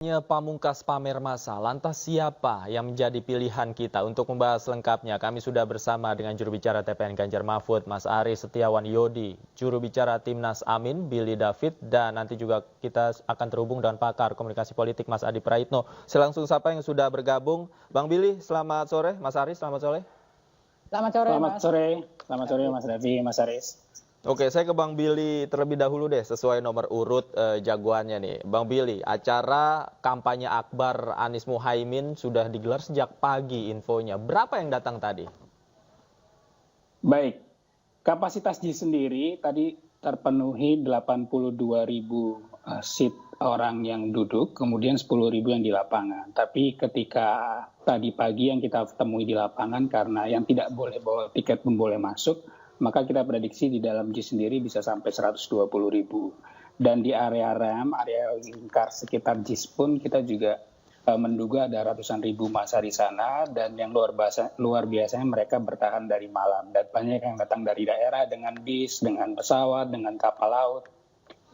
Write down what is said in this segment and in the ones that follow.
Pamungkas pamer massa, lantas siapa yang menjadi pilihan kita? Untuk membahas lengkapnya, kami sudah bersama dengan juru bicara TPN Ganjar Mahfud, Mas Aris Setiawan Yodi, juru bicara Timnas Amin, Billy David, dan nanti juga kita akan terhubung dengan pakar komunikasi politik Mas Adi Praitno. Saya langsung sapa yang sudah bergabung. Bang Billy, selamat sore. Mas Aris, selamat sore. Selamat sore, Mas. Selamat sore Mas Raffi, Mas Aris. Oke, saya ke Bang Billy terlebih dahulu deh, sesuai nomor urut jagoannya nih. Bang Billy, acara kampanye akbar Anies Muhaimin sudah digelar sejak pagi infonya. Berapa yang datang tadi? Baik, kapasitas J sendiri tadi terpenuhi 82.000 seat orang yang duduk, kemudian 10.000 yang di lapangan. Tapi ketika tadi pagi yang kita temui di lapangan, karena yang tidak boleh bawa tiket pun boleh masuk, maka kita prediksi di dalam JIS sendiri bisa sampai 120.000. Dan di area rem, area lingkar sekitar JIS pun kita juga menduga ada ratusan ribu massa di sana, dan yang luar biasanya mereka bertahan dari malam. Dan banyak yang datang dari daerah dengan bis, dengan pesawat, dengan kapal laut.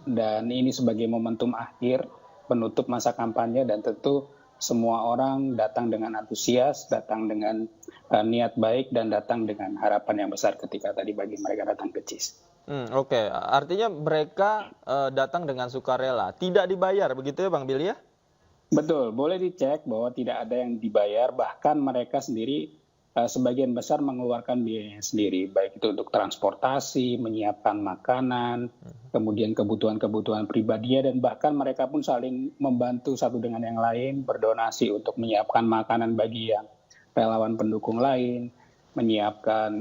Dan ini sebagai momentum akhir penutup masa kampanye, dan tentu semua orang datang dengan antusias, datang dengan niat baik, dan datang dengan harapan yang besar ketika tadi bagi mereka datang ke JIS. Oke. Artinya mereka datang dengan sukarela, tidak dibayar, begitu ya Bang Billy ya? Betul, boleh dicek bahwa tidak ada yang dibayar, bahkan mereka sendiri sebagian besar mengeluarkan biayanya sendiri, baik itu untuk transportasi, menyiapkan makanan, kemudian kebutuhan-kebutuhan pribadinya, dan bahkan mereka pun saling membantu satu dengan yang lain, berdonasi untuk menyiapkan makanan bagi yang relawan pendukung lain, menyiapkan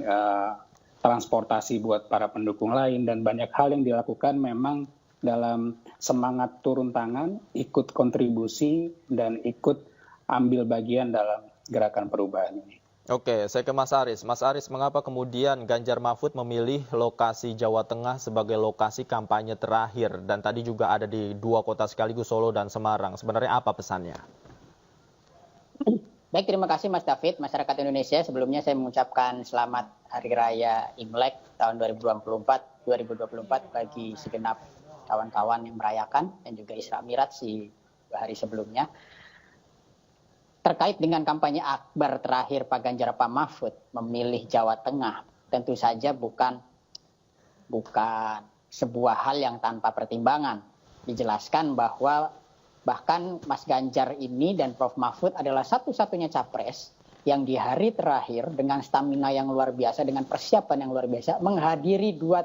transportasi buat para pendukung lain, dan banyak hal yang dilakukan memang dalam semangat turun tangan, ikut kontribusi, dan ikut ambil bagian dalam gerakan perubahan ini. Oke, saya ke Mas Aris. Mas Aris, mengapa kemudian Ganjar Mahfud memilih lokasi Jawa Tengah sebagai lokasi kampanye terakhir? Dan tadi juga ada di dua kota sekaligus, Solo dan Semarang. Sebenarnya apa pesannya? Baik, terima kasih Mas David. Masyarakat Indonesia, sebelumnya saya mengucapkan selamat Hari Raya Imlek tahun 2024 bagi segenap kawan-kawan yang merayakan, dan juga Isra Miraj di hari sebelumnya. Terkait dengan kampanye akbar terakhir Pak Ganjar Pak Mahfud memilih Jawa Tengah, tentu saja bukan sebuah hal yang tanpa pertimbangan. Dijelaskan bahwa bahkan Mas Ganjar ini dan Prof Mahfud adalah satu-satunya capres yang di hari terakhir dengan stamina yang luar biasa, dengan persiapan yang luar biasa, menghadiri dua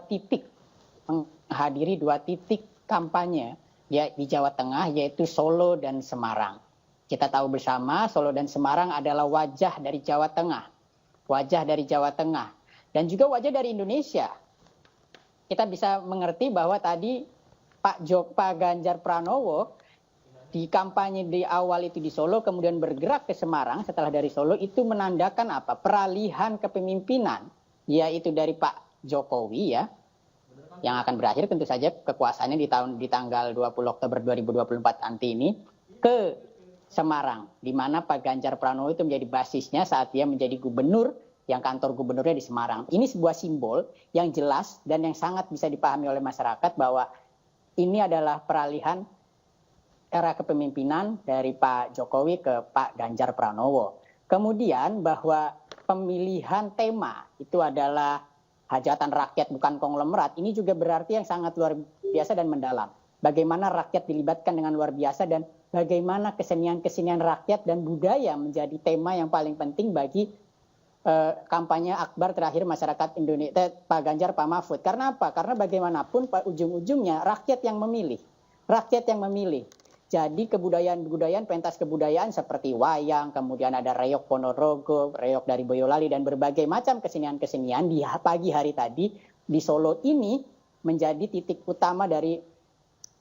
titik kampanye di Jawa Tengah, yaitu Solo dan Semarang. Kita tahu bersama Solo dan Semarang adalah wajah dari Jawa Tengah, dan juga wajah dari Indonesia. Kita bisa mengerti bahwa tadi Pak Ganjar Pranowo di kampanye di awal itu di Solo, kemudian bergerak ke Semarang setelah dari Solo, itu menandakan apa? Peralihan kepemimpinan, yaitu dari Pak Jokowi ya, yang akan berakhir tentu saja kekuasaannya di tanggal 20 Oktober 2024 nanti ini, ke Semarang, di mana Pak Ganjar Pranowo itu menjadi basisnya saat dia menjadi gubernur, yang kantor gubernurnya di Semarang. Ini sebuah simbol yang jelas dan yang sangat bisa dipahami oleh masyarakat bahwa ini adalah peralihan era kepemimpinan dari Pak Jokowi ke Pak Ganjar Pranowo. Kemudian bahwa pemilihan tema itu adalah hajatan rakyat bukan konglomerat, ini juga berarti yang sangat luar biasa dan mendalam. Bagaimana rakyat dilibatkan dengan luar biasa, dan bagaimana kesenian rakyat dan budaya menjadi tema yang paling penting bagi kampanye akbar terakhir masyarakat Indonesia, Pak Ganjar, Pak Mahfud. Karena apa? Karena bagaimanapun ujung-ujungnya rakyat yang memilih. Jadi kebudayaan, pentas kebudayaan seperti wayang, kemudian ada reog Ponorogo, reog dari Boyolali, dan berbagai macam kesenian-kesenian di pagi hari tadi di Solo ini menjadi titik utama dari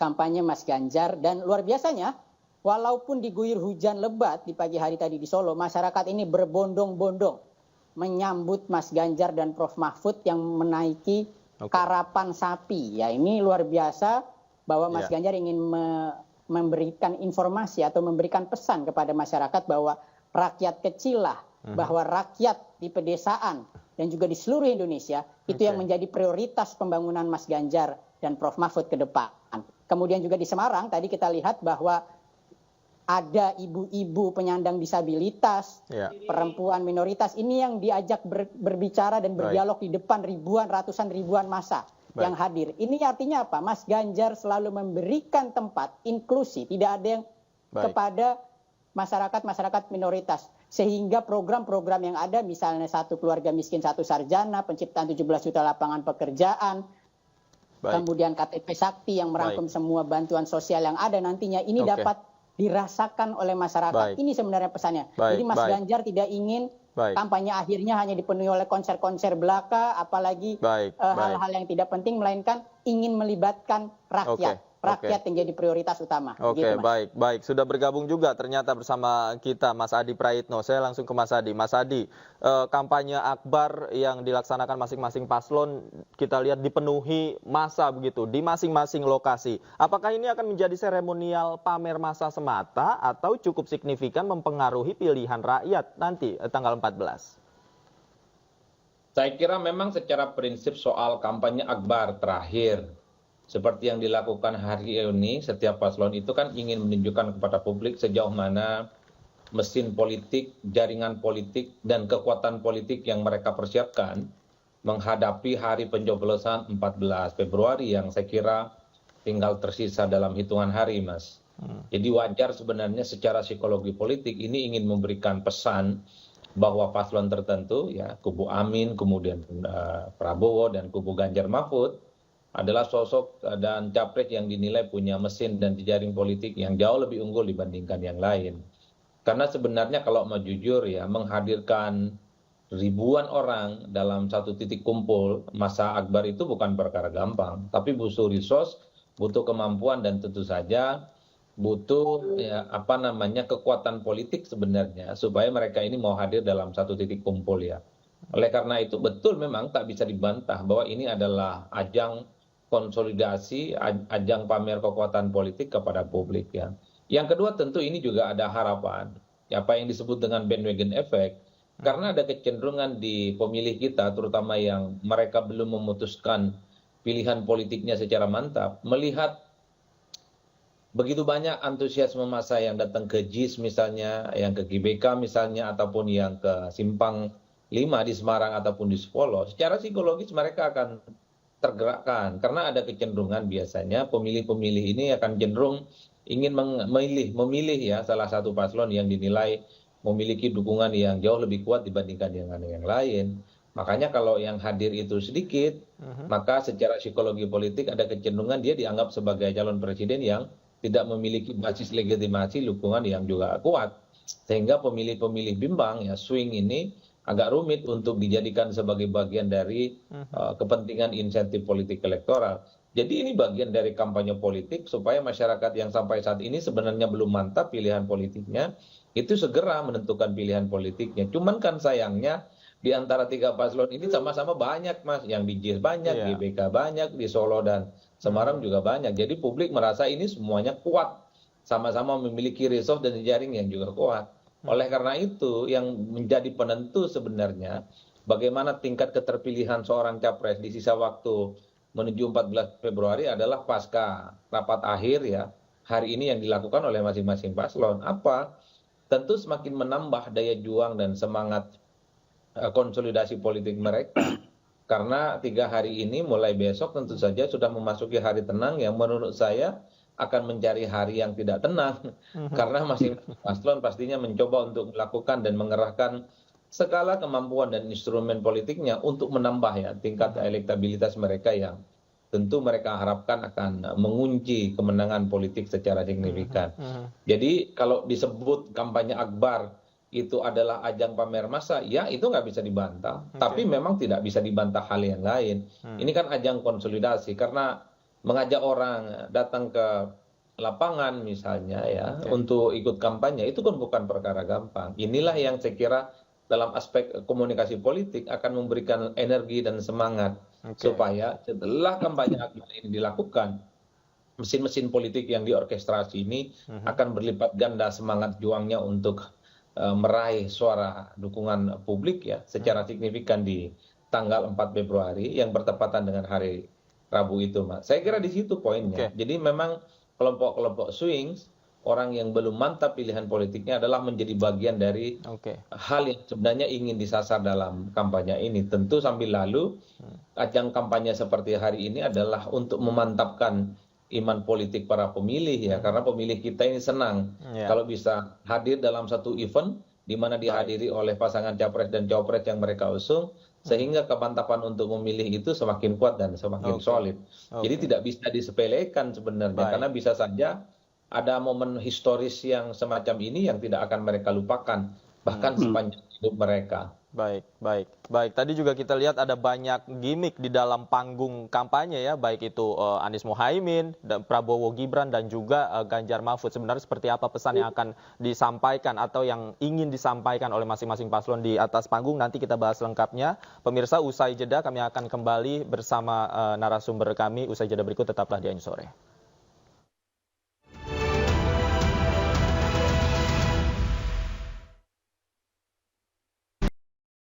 kampanye Mas Ganjar. Dan luar biasanya, walaupun diguyur hujan lebat di pagi hari tadi di Solo, masyarakat ini berbondong-bondong menyambut Mas Ganjar dan Prof Mahfud yang menaiki karapan sapi. Ya, ini luar biasa bahwa Mas Ganjar ingin memberikan informasi atau memberikan pesan kepada masyarakat bahwa rakyat kecil lah, bahwa rakyat di pedesaan dan juga di seluruh Indonesia itu yang menjadi prioritas pembangunan Mas Ganjar dan Prof Mahfud ke depan. Kemudian juga di Semarang tadi kita lihat bahwa ada ibu-ibu penyandang disabilitas, perempuan minoritas, ini yang diajak berbicara dan berdialog di depan ratusan ribuan massa yang hadir. Ini artinya apa? Mas Ganjar selalu memberikan tempat inklusi, tidak ada yang kepada masyarakat minoritas. Sehingga program-program yang ada, misalnya Satu Keluarga Miskin Satu Sarjana, penciptaan 17 juta lapangan pekerjaan, kemudian KTP Sakti yang merangkum semua bantuan sosial yang ada nantinya, ini dapat dirasakan oleh masyarakat. Ini sebenarnya pesannya. Jadi Mas Ganjar tidak ingin kampanye akhirnya hanya dipenuhi oleh konser-konser belaka, apalagi hal-hal yang tidak penting, melainkan ingin melibatkan rakyat. Rakyat yang jadi prioritas utama. Oke, baik. Sudah bergabung juga ternyata bersama kita Mas Adi Praitno. Saya langsung ke Mas Adi. Mas Adi, kampanye akbar yang dilaksanakan masing-masing paslon kita lihat dipenuhi massa begitu di masing-masing lokasi. Apakah ini akan menjadi seremonial pamer massa semata atau cukup signifikan mempengaruhi pilihan rakyat nanti tanggal 14? Saya kira memang secara prinsip soal kampanye akbar terakhir seperti yang dilakukan hari ini, setiap paslon itu kan ingin menunjukkan kepada publik sejauh mana mesin politik, jaringan politik, dan kekuatan politik yang mereka persiapkan menghadapi hari pencoblosan 14 Februari yang saya kira tinggal tersisa dalam hitungan hari, Mas. Jadi wajar sebenarnya secara psikologi politik ini ingin memberikan pesan bahwa paslon tertentu, ya kubu Amin, kemudian Prabowo, dan kubu Ganjar Mahfud, adalah sosok dan capres yang dinilai punya mesin dan jejaring politik yang jauh lebih unggul dibandingkan yang lain. Karena sebenarnya kalau mau jujur ya, menghadirkan ribuan orang dalam satu titik kumpul masa akbar itu bukan perkara gampang. Tapi butuh resource, butuh kemampuan, dan tentu saja butuh kekuatan politik sebenarnya supaya mereka ini mau hadir dalam satu titik kumpul ya. Oleh karena itu betul memang tak bisa dibantah bahwa ini adalah ajang konsolidasi, ajang pamer kekuatan politik kepada publik ya. Yang kedua tentu ini juga ada harapan, apa yang disebut dengan bandwagon effect, karena ada kecenderungan di pemilih kita, terutama yang mereka belum memutuskan pilihan politiknya secara mantap, melihat begitu banyak antusiasme massa yang datang ke JIS misalnya, yang ke GBK misalnya, ataupun yang ke Simpang 5 di Semarang ataupun di Solo, secara psikologis mereka akan tergerakkan karena ada kecenderungan biasanya pemilih-pemilih ini akan cenderung ingin memilih ya salah satu paslon yang dinilai memiliki dukungan yang jauh lebih kuat dibandingkan dengan yang lain. Makanya kalau yang hadir itu sedikit, maka secara psikologi politik ada kecenderungan dia dianggap sebagai calon presiden yang tidak memiliki basis legitimasi dukungan yang juga kuat. Sehingga pemilih-pemilih bimbang ya swing ini agak rumit untuk dijadikan sebagai bagian dari kepentingan insentif politik elektoral. Jadi ini bagian dari kampanye politik supaya masyarakat yang sampai saat ini sebenarnya belum mantap pilihan politiknya, itu segera menentukan pilihan politiknya. Cuman kan sayangnya di antara tiga paslon ini sama-sama banyak, Mas. Yang di JIS banyak, GBK banyak, di Solo dan Semarang juga banyak. Jadi publik merasa ini semuanya kuat, sama-sama memiliki resource dan jaring yang juga kuat. Oleh karena itu yang menjadi penentu sebenarnya bagaimana tingkat keterpilihan seorang capres di sisa waktu menuju 14 Februari adalah pasca rapat akhir ya hari ini yang dilakukan oleh masing-masing paslon. Apa? Tentu semakin menambah daya juang dan semangat konsolidasi politik mereka. Karena 3 hari ini mulai besok tentu saja sudah memasuki hari tenang yang menurut saya akan mencari hari yang tidak tenang karena masing paslon pastinya mencoba untuk melakukan dan mengerahkan segala kemampuan dan instrumen politiknya untuk menambah ya tingkat elektabilitas mereka yang tentu mereka harapkan akan mengunci kemenangan politik secara signifikan. Jadi kalau disebut kampanye akbar itu adalah ajang pamer massa, ya itu nggak bisa dibantah. Tapi memang tidak bisa dibantah hal yang lain. Ini kan ajang konsolidasi karena mengajak orang datang ke lapangan misalnya ya untuk ikut kampanye itu kan bukan perkara gampang. Inilah yang saya kira dalam aspek komunikasi politik akan memberikan energi dan semangat supaya setelah kampanye ini dilakukan mesin-mesin politik yang diorkestrasi ini akan berlipat ganda semangat juangnya untuk meraih suara dukungan publik ya secara signifikan di tanggal 4 Februari yang bertepatan dengan hari Rabu itu, Mas. Saya kira di situ poinnya. Jadi memang kelompok-kelompok swing, orang yang belum mantap pilihan politiknya adalah menjadi bagian dari hal yang sebenarnya ingin disasar dalam kampanye ini. Tentu sambil lalu, ajang kampanye seperti hari ini adalah untuk memantapkan iman politik para pemilih ya, karena pemilih kita ini senang kalau bisa hadir dalam satu event di mana dihadiri oleh pasangan capres dan cawapres yang mereka usung, sehingga kemantapan untuk memilih itu semakin kuat dan semakin solid. Jadi tidak bisa disepelekan sebenarnya, karena bisa saja ada momen historis yang semacam ini yang tidak akan mereka lupakan, bahkan sepanjang hidup mereka. Baik. Tadi juga kita lihat ada banyak gimmick di dalam panggung kampanye ya, baik itu Anies Mohaimin, Prabowo Gibran, dan juga Ganjar Mahfud. Sebenarnya seperti apa pesan yang akan disampaikan atau yang ingin disampaikan oleh masing-masing paslon di atas panggung? Nanti kita bahas lengkapnya. Pemirsa, usai jeda kami akan kembali bersama narasumber kami. Usai jeda berikut, tetaplah di Anju Sore.